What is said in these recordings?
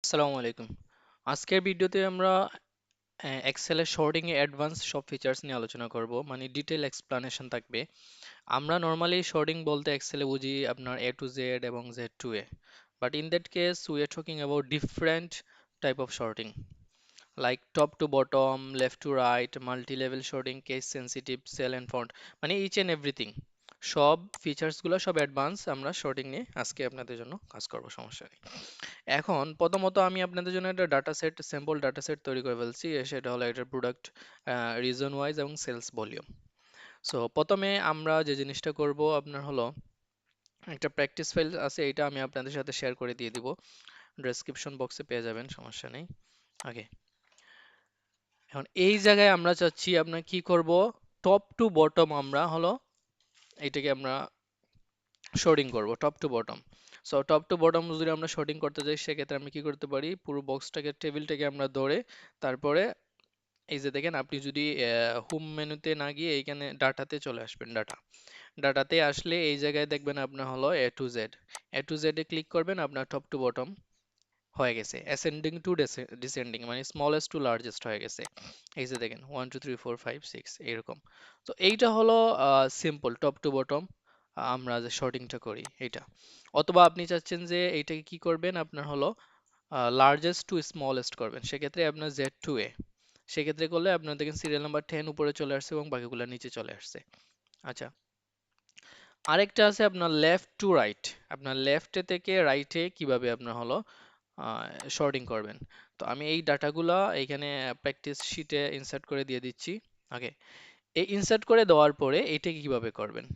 আসসালামু আলাইকুম। আজকের ভিডিওতে আমরা এক্সেলের শর্টিং এ অ্যাডভান্স সব ফিচার্স নিয়ে আলোচনা করব, মানে ডিটেইল এক্সপ্লানেশন থাকবে। আমরা নর্মালি শর্টিং বলতে এক্সেলে বুঝি আপনার এ টু জেড এবং Z to A, but in that case we are talking about different type of sorting, like top to bottom, left to right, multi level sorting, case sensitive, cell and font, মানে each and everything. সব features গুলো সব advance আমরা sorting নিয়ে আজকে আপনাদের জন্য কাজ করব, সমস্যা নেই। এখন প্রথমত আমি আপনাদের জন্য একটা data set, sample data set তৈরি করে ফেলছি। সেটা হলো এটার প্রোডাক্ট, রিজন ওয়াইজ এবং সেলস ভলিউম। সো প্রথমে আমরা যে জিনিসটা করব আপনার হলো একটা প্র্যাকটিস ফাইল আছে, এটা আমি আপনাদের সাথে শেয়ার করে দিয়ে দিব, ডেসক্রিপশন বক্সে পেয়ে যাবেন, সমস্যা নেই। ওকে, এখন এই জায়গায় আমরা চাচ্ছি আপনার কি করব, টপ টু বটম আমরা হলো এইটাকে আমরা শর্টিং করব, top to bottom. So top to bottom যদি আমরা শর্টিং করতে যাই, সেক্ষেত্রে আমরা কি করতে পারি, পুরো বক্সটাকে, টেবিলটাকে আমরা ধরে তারপরে এই যে দেখেন, আপনি যদি হোম মেনুতে না গিয়ে এইখানে ডাটাতে চলে আসবেন, ডাটাতে আসলে এই জায়গায় দেখবেন আপনার হলো এ টু জেড এ ক্লিক করবেন, আপনার টপ টু বটম হয়ে গেছে, অ্যাসেন্ডিং টু ডিসেন্ডিং, মানে স্মলেস্ট টু লার্জেস্ট হয়ে গেছে। এই যে দেখেন 1 2 3 4 5 6 এরকম। তো এইটা হলো সিম্পল টপ টু বটম আমরা যে শর্টিংটা করি এইটা। অথবা আপনি চাচ্ছেন যে এইটাকে কি করবেন, আপনার হলো লার্জেস্ট টু স্মলেস্ট করবেন, সেক্ষেত্রে আপনার জেড টু এ, সেক্ষেত্রে করলে আপনার দেখেন সিরিয়াল নাম্বার 10 উপরে চলে আসছে এবং বাকিগুলো নিচে চলে আসছে। আচ্ছা, আরেকটা আছে আপনার লেফট টু রাইট, আপনার লেফটে থেকে রাইটে কিভাবে আপনার হলো শর্টিং করবেন। তো আমি এই ডাটাগুলা এখানে প্র্যাকটিস শিটে ইনসার্ট করে দিয়ে দিচ্ছি। ওকে, এই ইনসার্ট করে দেওয়ার পরে এইটাকে কিভাবে করবেন,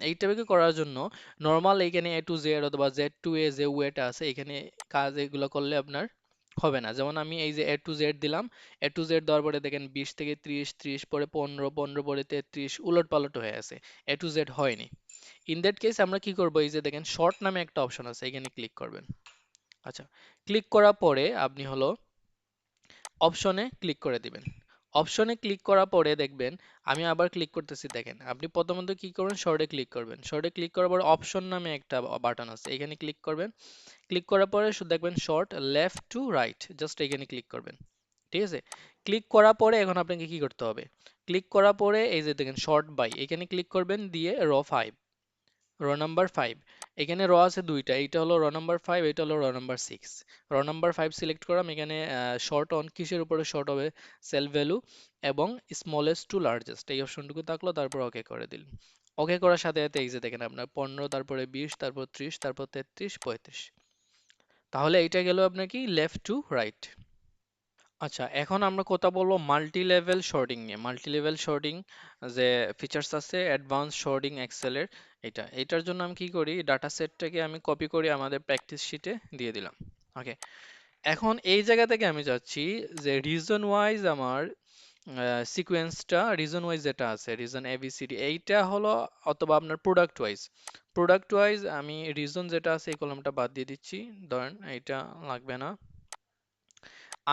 এইটাকে করার জন্য নর্মাল এইখানে এ টু জেড অথবা জেড টু এ যে ওয়েটা আছে, এখানে কাজ এগুলো করলে আপনার হবে না। যেমন আমি এই যে এ টু জেড দিলাম, এ টু জেড দেওয়ার পরে দেখেন 20 থেকে 30, 30 পরে 15, 15 পরে 33, উলট পালট হয়ে আছে, এ টু জেড হয়নি। ইন দ্যাট কেস আমরা কি করব, এই যে দেখেন শর্ট নামে একটা অপশন আছে, এখানে ক্লিক করবেন। আচ্ছা, ক্লিক করার পরে আপনি হলো অপশনে ক্লিক করে দিবেন। অপশনে ক্লিক করার পরে দেখবেন, আমি আবার ক্লিক করতেছি, দেখেন আপনি প্রথমত কি করবেন, শর্টে ক্লিক করবেন। শর্টে ক্লিক করার পর অপশন নামে একটা বাটন আছে, এখানে ক্লিক করবেন। ক্লিক করার পরে শুধু দেখবেন short left to right, just এখানে ক্লিক করবেন। ঠিক আছে, ক্লিক করার পরে এখন আপনাকে কি করতে হবে, ক্লিক করার পরে এই যে দেখেন শর্ট বাই, এখানে ক্লিক করবেন, দিয়ে র 5, র নাম্বার 5, এখানে র আছে দুইটা, এইটা হলো র নাম্বার 5, এটা হলো র নাম্বার 6। র নাম্বার 5 সিলেক্ট করলাম, এখানে শর্ট অন কিসের উপরে শর্ট হবে, সেল ভ্যালু এবং স্মলেস্ট টু লার্জেস্ট, এই অপশনটুকু থাকলো, তারপর ওকে করে দিন। ওকে করার সাথে সাথে এই যে দেখেন আপনার 15, তারপরে 20, তারপর 30, তারপর 33, 35। তাহলে এইটা গেল আপনার কি লেফট টু রাইট। আচ্ছা, এখন আমরা কথা বলবো মাল্টি লেভেল শর্টিং নিয়ে। মাল্টি লেভেল শর্টিং যে ফিচার্স আছে অ্যাডভান্স শর্টিং এক্সেলের, এটার জন্য আমি কি করি, ডাটা সেটটাকে আমি কপি করে আমাদের প্র্যাকটিস শিটে দিয়ে দিলাম। ওকে, এখন এই জায়গা থেকে আমি যাচ্ছি যে রিজন ওয়াইজ আমার সিকোয়েন্সটা, রিজন ওয়াইজ যেটা আছে, রিজন এবিসিডি এইটা হলো, অথবা আপনার প্রোডাক্ট ওয়াইজ আমি রিজন যেটা আছে এই কলমটা বাদ দিয়ে দিচ্ছি, ধরেন এইটা লাগবে না।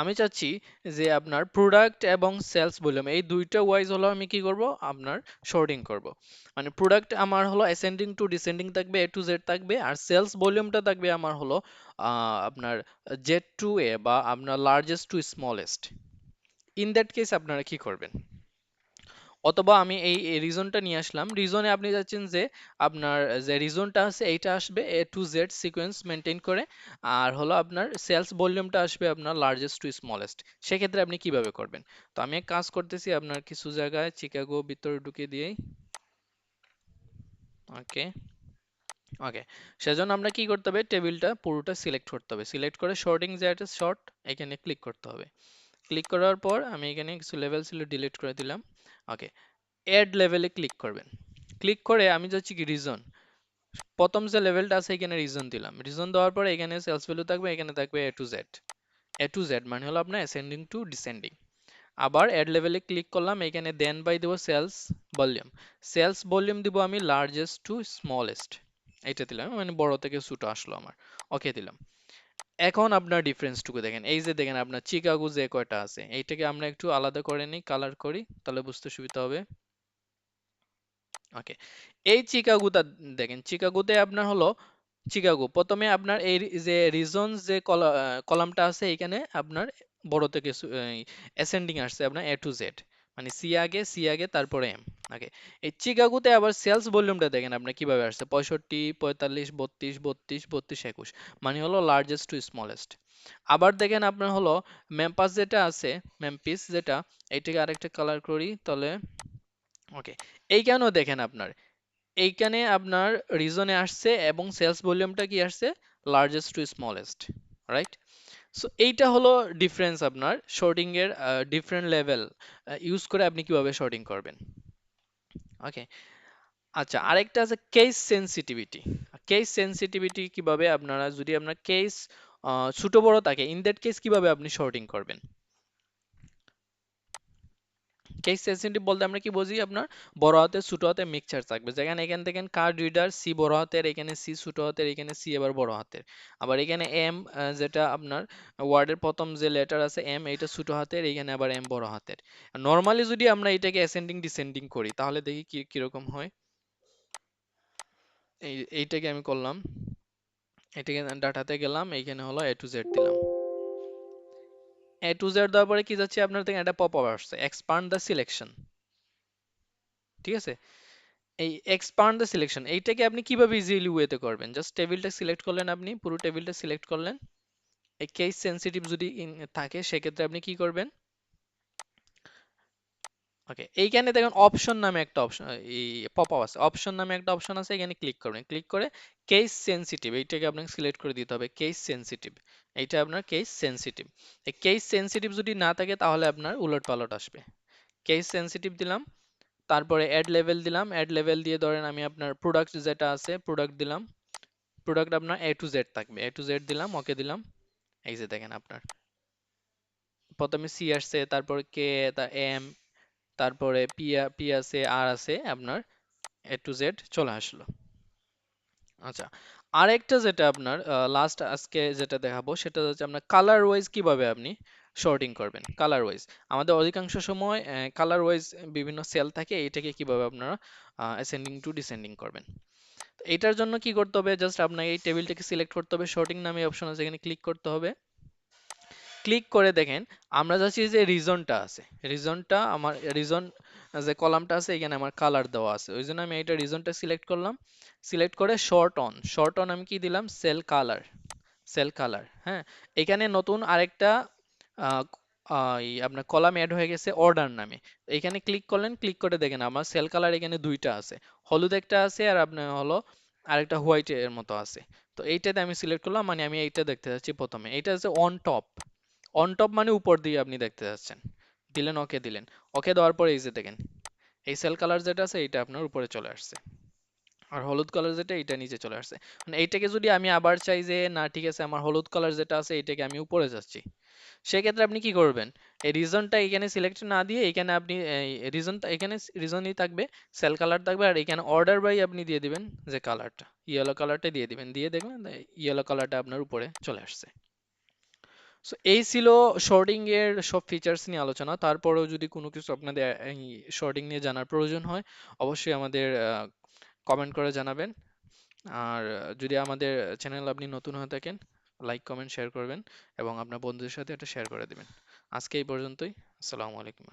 আমি চাচ্ছি যে আপনার প্রোডাক্ট এবং সেলস ভলিউম এই দুইটা ওয়াইজ হলো আমি কি করব, আপনার শর্টিং করব। মানে প্রোডাক্ট আমার হলো অ্যাসেন্ডিং টু ডিসেন্ডিং থাকবে, এ টু জেড থাকবে, আর সেলস ভলিউমটা থাকবে আমার হলো আপনার জেড টু এ বা আপনার largest two smallest. In that case আপনারা কি করবেন, অথবা আমি এই রিজনটা নিয়ে আসলাম, রিজনে আপনি চাচ্ছেন যে আপনার যে রিজনটা আছে এইটা আসবে এ টু জেড সিকোয়েন্স মেনটেন করে, আর হলো আপনার সেলস ভলিউমটা আসবে আপনার লার্জেস্ট টু স্মলেস্ট। সেক্ষেত্রে আপনি কিভাবে করবেন, তো আমি এক কাজ করতেছি, আপনার কিছু জায়গায় চিকাগো ভিতরে ঢুকে দিয়েই। ওকে, ওকে, সেজন্য আমরা কি করতে হবে, টেবিলটা পুরোটা সিলেক্ট করতে হবে, সিলেক্ট করে শর্টিং যে একটা শর্ট এখানে ক্লিক করতে হবে। ক্লিক করার পর আমি এখানে কিছু লেভেল ছিল ডিলিট করে দিলাম। ওকে, অ্যাড লেভেলে ক্লিক করবেন। ক্লিক করে আমি যাচ্ছি কি রিজন, প্রথম যে লেভেলটা আছে এখানে রিজন দিলাম, রিজন দেওয়ার পরে এখানে সেলস ভ্যালু থাকবে, এখানে থাকবে এ টু জেড মানে হলো আপনার অ্যাসেন্ডিং টু ডিসেন্ডিং। আবার অ্যাড লেভেলে ক্লিক করলাম, এখানে দেন বাই দেবো সেলস ভলিউম দিব আমি লার্জেস্ট টু স্মলেস্ট, এটা দিলাম, মানে বড় থেকে ছোট আসলো আমার। ওকে দিলাম। এখন আপনার ডিফারেন্সটুকু দেখেন, এই যে দেখেন আপনার চিকাগো যে কয়টা আছে, এইটাকে আমরা একটু আলাদা করে নিই, কালার করি, তাহলে বুঝতে সুবিধা হবে। ওকে, এই চিকাগোটা দেখেন, চিকাগোতে আপনার হলো চিকাগো প্রথমে আপনার এই যে রিজন যে কলামটা আছে এখানে আপনার বড় থেকে অ্যাসেন্ডিং আসছে আপনার এ টু জেড, মানে সি আগে তারপরে এম আগে। এই চিকাগোতে আবার সেলস ভলিউমটা দেখেন আপনার কিভাবে আসছে 65, 45, 32, 32, 32, 21, মানে হলো লার্জেস্ট টু স্মলেস্ট। আবার দেখেন আপনার হলো মেম্পাস যেটা আছে, মেম্পিস যেটা, এইটাকে আরেকটা কালার করি তাহলে। ওকে, এইখানেও দেখেন আপনার এইখানে আপনার রিজনে আসছে এবং সেলস ভলিউমটা কি আসছে largest two smallest, right? So এইটা হলো ডিফারেন্স আপনার শর্টিং এর ডিফারেন্ট লেভেল ইউজ করে আপনি কিভাবে শর্টিং করবেন। ওকে, আচ্ছা আরেকটা আছে কেস সেনসিটিভিটি। কেস সেনসিটিভিটি কিভাবে আপনারা যদি আপনার কেস ছোট বড় থাকে, ইন দ্যাট কেস কিভাবে আপনি শর্টিং করবেন। কেস সেনসিটিভ বলতে আমরা কি বুঝি, আপনার বড় হাতের ছোট হাতের মিক্সচার থাকবে, যেখানে এখান থেকে কার্ড রিডার সি বড় হাতের, এখানে সি ছোট হাতের, এখানে সি আবার বড় হাতের, আবার এখানে এম যেটা আপনার ওয়ার্ডের প্রথম যে লেটার আছে এম, এইটা ছোট হাতের, এখানে আবার এম বড় হাতের। নর্মালি যদি আমরা এটাকে অ্যাসেন্ডিং ডিসেন্ডিং করি তাহলে দেখি কি কিরকম হয়। এইটাকে আমি করলাম, এটাকে ডাটাতে গেলাম, এইখানে হলো এ টু জেড দিলাম। এ টু জেড দেওয়ার পরে কি যাচ্ছে আপনার দেখেন একটা পপ আপ আসছে, এক্সপান্ড দ্য সিলেকশন। ঠিক আছে, এই এক্সপান্ড দ্য সিলেকশন এইটাকে আপনি কিভাবে ইজিলি ওয়েতে করবেন, জাস্ট টেবিলটা সিলেক্ট করলেন, আপনি পুরো টেবিলটা সিলেক্ট করলেন। এই কেস সেনসিটিভ যদি থাকে সেক্ষেত্রে আপনি কি করবেন, ওকে এইখানে দেখেন অপশন নামে একটা অপশন, এই পপ আপ আছে, অপশন নামে একটা অপশন আছে, এখানে ক্লিক করবেন, ক্লিক করে কেস সেনসিটিভ এইটাকে আপনাকে সিলেক্ট করে দিতে হবে, কেস সেনসিটিভ। এইটা আপনার কেস সেনসিটিভ। এই কেস সেনসিটিভ যদি না থাকে তাহলে আপনার উলট পালট আসবে। কেস সেনসিটিভ দিলাম, তারপরে অ্যাড লেভেল দিলাম, অ্যাড লেভেল দিয়ে ধরেন আমি আপনার প্রোডাক্ট যেটা আছে প্রোডাক্ট দিলাম, প্রোডাক্ট আপনার এ টু জেড থাকবে, এ টু জেড দিলাম, ওকে দিলাম। এই যে দেখেন আপনার প্রথমে সি আসছে, তারপরে কে, এম, তারপরে পি, পি আছে, আর আছে, আপনার এ টু জেড চলে আসলো। আচ্ছা, আরেকটা যেটা আপনার লাস্ট আজকে যেটা দেখাবো সেটা হচ্ছে আপনার কালার ওয়াইজ কিভাবে আপনি শর্টিং করবেন। কালার ওয়াইজ আমাদের অধিকাংশ সময় কালার ওয়াইজ বিভিন্ন সেল থাকে, এটাকে কিভাবে আপনারা অ্যাসেন্ডিং টু ডিসেন্ডিং করবেন। তো এটার জন্য কি করতে হবে, জাস্ট আপনাকে এই টেবিলটাকে সিলেক্ট করতে হবে, শর্টিং নামে অপশন আছে, এখানে ক্লিক করতে হবে। ক্লিক করে দেখেন আমরা যাচ্ছি যে রিজনটা আছে, রিজনটা আমার রিজন যে কলামটা আছে এখানে আমার কালার দেওয়া আছে, ওই জন্য আমি এটা রিজনটা সিলেক্ট করলাম। সিলেক্ট করে শর্ট অন আমি কি দিলাম, সেল কালার, সেল কালার। হ্যাঁ, এখানে নতুন আরেকটা আহ, আপনার কলাম অ্যাড হয়ে গেছে অর্ডার নামে। এখানে ক্লিক করলেন, ক্লিক করে দেখেন আমার সেল কালার এখানে দুইটা আছে, হলুদ একটা আছে আর আপনার হলো আরেকটা হোয়াইট এর মতো আছে। তো এইটাতে আমি সিলেক্ট করলাম, মানে আমি এইটা দেখতে যাচ্ছি প্রথমে, এইটা হচ্ছে অন টপ। অন টপ মানে উপর দিয়ে আপনি দেখতে যাচ্ছেন, দিলেন, ওকে দিলেন। ওকে দেওয়ার পরে এই যে দেখেন এই সেল কালার যেটা আছে এইটা আপনার উপরে চলে আসছে, আর হলুদ কালার যেটা এটা নিচে চলে আসছে। মানে এইটাকে যদি আমি আবার চাই যে না ঠিক আছে আমার হলুদ কালার যেটা আছে এইটাকে আমি উপরে যাচ্ছি, সেক্ষেত্রে আপনি কি করবেন, এই রিজনটা এখানে সিলেক্ট না দিয়ে এখানে আপনি রিজনটা এখানে রিজনই থাকবে, সেল কালার থাকবে, আর এখানে অর্ডার বাই আপনি দিয়ে দিবেন যে কালারটা ইয়েলো কালারটা দিয়ে দিবেন, দিয়ে দেখবেন ইয়েলো কালারটা আপনার উপরে চলে আসছে। সো এই ছিল শর্টিং এর সব ফিচার্স নিয়ে আলোচনা। তারপরেও যদি কোনো কিছু আপনাদের এই শর্টিং নিয়ে জানার প্রয়োজন হয় অবশ্যই আমাদের কমেন্ট করে জানাবেন। আর যদি আমাদের চ্যানেল আপনি নতুন হয়ে থাকেন লাইক কমেন্ট শেয়ার করবেন এবং আপনার বন্ধুদের সাথে এটা শেয়ার করে দিবেন। আজকে এই পর্যন্তই। আসসালামু আলাইকুম।